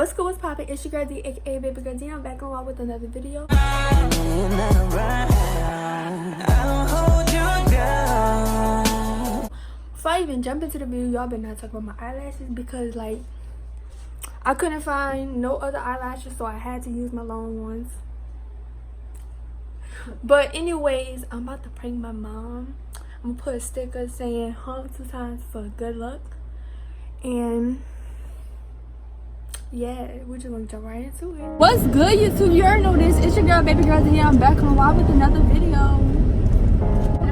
What's good, what's poppin'? It's your girl D, aka Baby Girl D. I'm back on with another video. Before I even jump into the video, y'all better not talk about my eyelashes because like I couldn't find no other eyelashes, so I had to use my long ones. But anyways, I'm about to prank my mom. I'm gonna put a sticker saying honk 2 times for good luck. And yeah, we're just gonna jump right into it. What's good, YouTube? You already know this. It's your girl, Baby Girl D. I'm back on live with another video.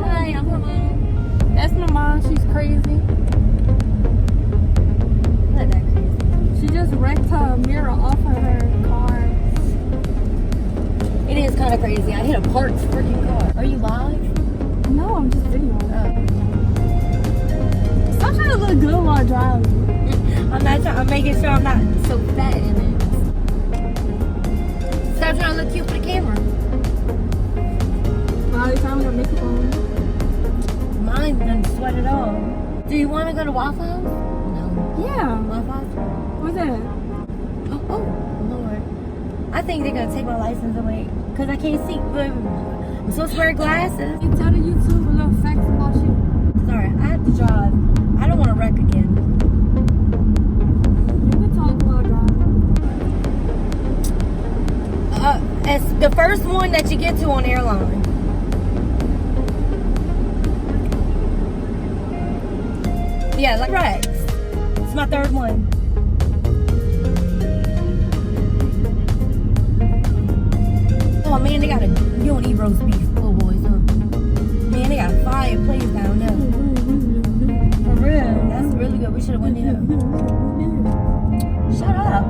Hi, I'm my mom. That's my mom. She's crazy. Not that crazy. She just wrecked her mirror off of her car. It is kind of crazy. I hit a parked freaking car. Are you live? No, I'm just videoing. Stop trying to look good while driving. I'm not trying. I'm making sure I'm not so fat in it. Stop trying to look cute for the camera. All the time I got makeup on. Mine done sweat it all. Do you want to go to Waffle House? No. Yeah. Waffle House? What's that? Oh, Lord. I think they're going to take my license away because I can't see. I'm supposed to wear glasses. You tell the YouTube a little facts about you. Sorry, I have to drive. I don't want to wreck again. You can talk while driving. It's the first one that you get to on airline. Yeah, like right. It's my third one. Oh man, they got a, you don't eat roast beef, little boys, huh? Man, they got a fireplace down there. For real, that's really good. We should have went there. Shut up.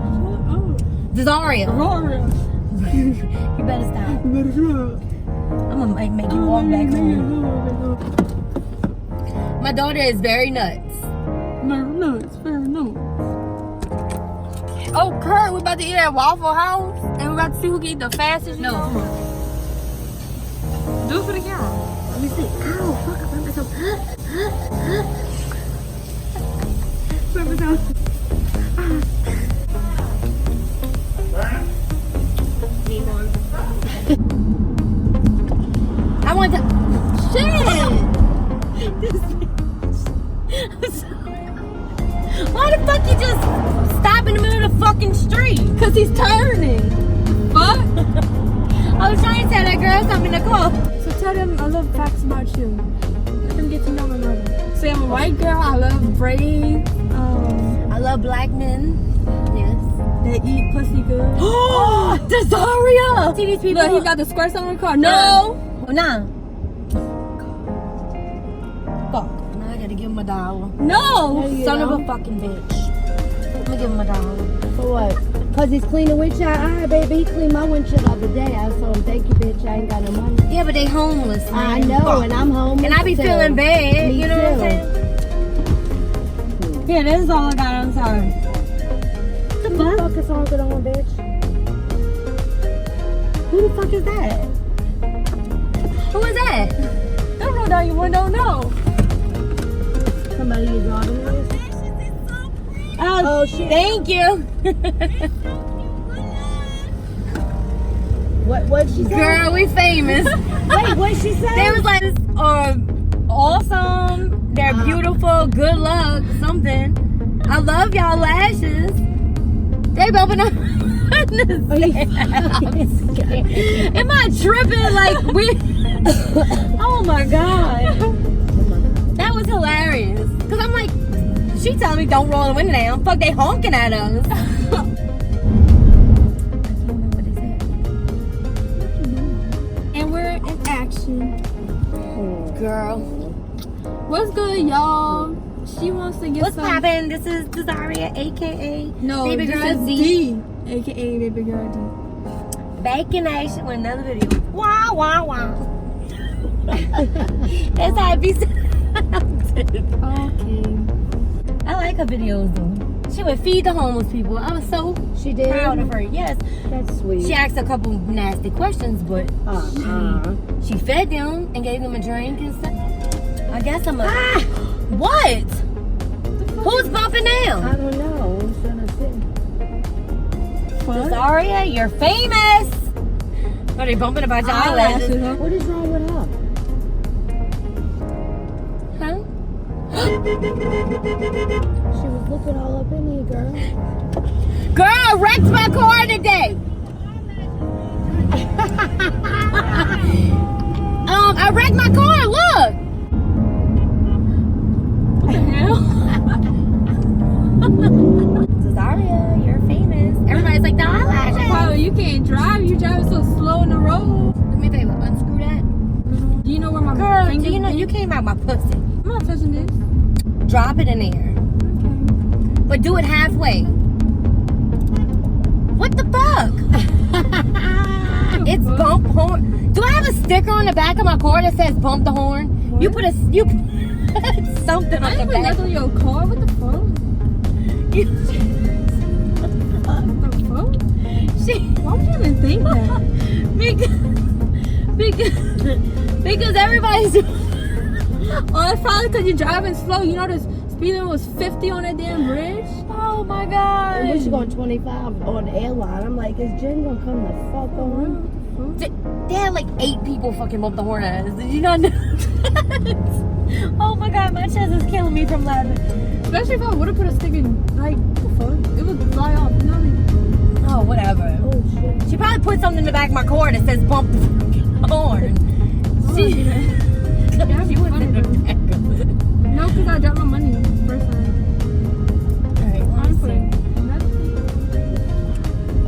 Zaria. You better stop. I'm gonna make you walk back home. My daughter is very nuts. Very nuts. Oh, Kurt, we about to eat at Waffle House, and we about to see who can eat the fastest. No. Do it for the camera. Let me see. Ow, fuck, I found myself. I want to. Shit! This bitch. Why the fuck you just stop in the middle of the fucking street? Cause he's turning. What? I was trying to tell that girl something in the car. So tell them a little facts about you. Let them get to know my mother. Say I'm a white girl. I love braids. I love black men. Yes. They eat pussy good. Oh, Zaria! See these people? Look, he got the squirts on the car. No. Nah. Fuck. Now I gotta give him $1. No. Son of a fucking bitch. I'm gonna give him $1. For what? Because he's cleaning windshield. Alright, baby, he cleaned my windshield the other day. I told him, thank you, bitch. I ain't got no money. Yeah, but they homeless, man. I know, Fuck. and I'm homeless. And I be too. feeling bad. Me You know what I'm too. saying? Here, this is all I got. I'm sorry. Who the fuck is honking on, bitch? Who the fuck is that? Who is that? Don't roll down your window. No. Somebody you driving with? Oh shit. Thank you. What'd she say? Girl, we famous. Wait, what'd she say? They was like, awesome. They're beautiful. Good luck. Something. I love y'all lashes. They bumping up. Am I tripping? Like we? Oh my god, that was hilarious. Cause I'm like, she telling me don't roll the window down. Fuck, they honking at us. I can't remember what they said. And we're in action. Girl, What's good, y'all? She wants to get what's some. poppin'? This is Zaria, aka No, Baby this Girl is D. aka Baby Girl D. Back in action with another video. Wow, wow, wow. That's how it be sounded. Okay. I like her videos though. She would feed the homeless people. I was so She did? proud of her. Yes. That's sweet. She asked a couple nasty questions, but she fed them and gave them a drink and stuff. I guess I'm a... What? Who's bumping now? I don't know. I'm trying to sit. fuck? Zaria, you're famous. Are they bumping about your eyelashes? Huh? What is wrong with her? Huh? She was looking all up in here, girl. Girl, I wrecked my car today. I wrecked my car. Look. What the hell? Zaria, you're famous. Everybody's like the eyelashes. Wow, you can't drive. You driving so slow in the road. Let me baby unscrew that. Do you know where my Girl, fingers do you know been? you came out my pussy? I'm not touching this. Drop it in there. Okay. But do it halfway. What the fuck? It's bump horn. Do I have a sticker on the back of my car that says bump the horn? What? You put something I on the didn't put back. nothing on your car. What the fuck? What the fuck? Why would you even think that? because everybody's Oh, it's probably because you're driving slow. You know, the speed limit was 50 on that damn bridge. oh my And god. then she going 25 on the airline. I'm like, is Jen gonna come the fuck on? They had like 8 people fucking bump the horn at us. Did you not know that? Oh my god, my chest is killing me from laughing. Especially if I would have put a stick in, like, what the fuck? It would fly off, you know what I mean? Oh, whatever. Oh shit. She probably put something in the back of my car that says bump the horn. She was in the back of it. No, because I dropped my money first time. Alright, I'm putting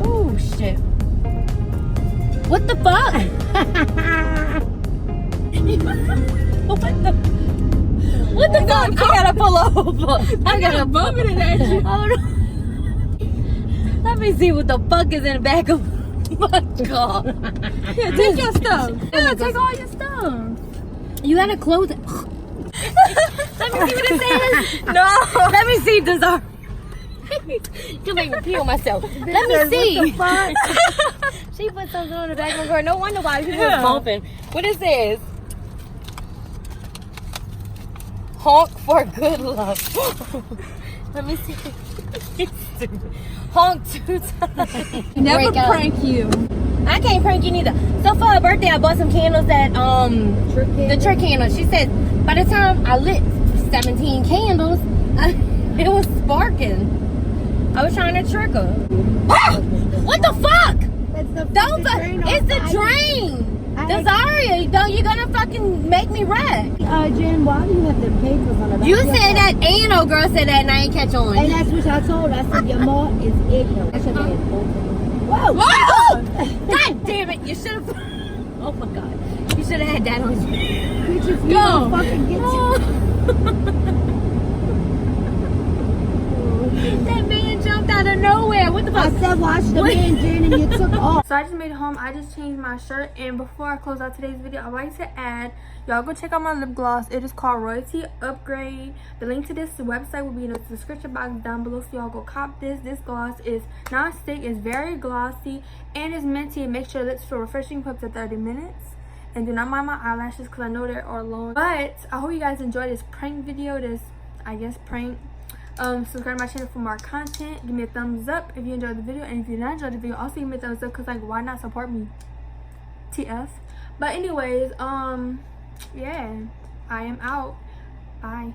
oh shit. What the fuck? What the fuck? I gotta pull over. I got a bump in that shit. Oh, no. Let me see what the fuck is in the back of my car. Yeah, take your stuff. Yeah, take all your stuff. You gotta close it. Let me see what it says. No. Let me see, Desire. You make me pee on myself. Let me see. What the fuck? She put something on the back of my car. No wonder why people was bumping. What it says? Honk for good luck. Let me see. Honk 2 times. Never Break up. prank you. I can't prank you neither. So for her birthday, I bought some candles that the trick candles. She said by the time I lit 17 candles, it was sparking. I was trying to trick her. What the fuck? That's the Don't fucking drain it's the off. drain. I- Desire, don't you gonna fucking make me wreck? Jen, why do you have the papers on the back You of your said car? that ain't no girl said that and I ain't catch on. And that's what I told her. I said, your mom is ignorant. I should have been Whoa! Whoa! God damn it! You should have. Oh my god! You should have had that on you. Bitches, we Go. gonna fucking get you. That man jumped out of nowhere. What the I fuck? said, watch the man, Jen, and you took off. So I just made it home. I just changed my shirt. And before I close out today's video, I'd like to add, y'all go check out my lip gloss. It is called Royalty Upgrade. The link to this website will be in the description box down below. So y'all go cop this. This gloss is non-stick. It's very glossy. And it's minty. And make sure your lips feel refreshing for up to 30 minutes. And do not mind my eyelashes because I know they are long. But I hope you guys enjoyed this prank video. This, I guess, prank. Subscribe to my channel for more content. Give me a thumbs up if you enjoyed the video, and if you did not enjoy the video, also give me a thumbs up because, like, why not support me? TF. But anyways, yeah, I am out. Bye.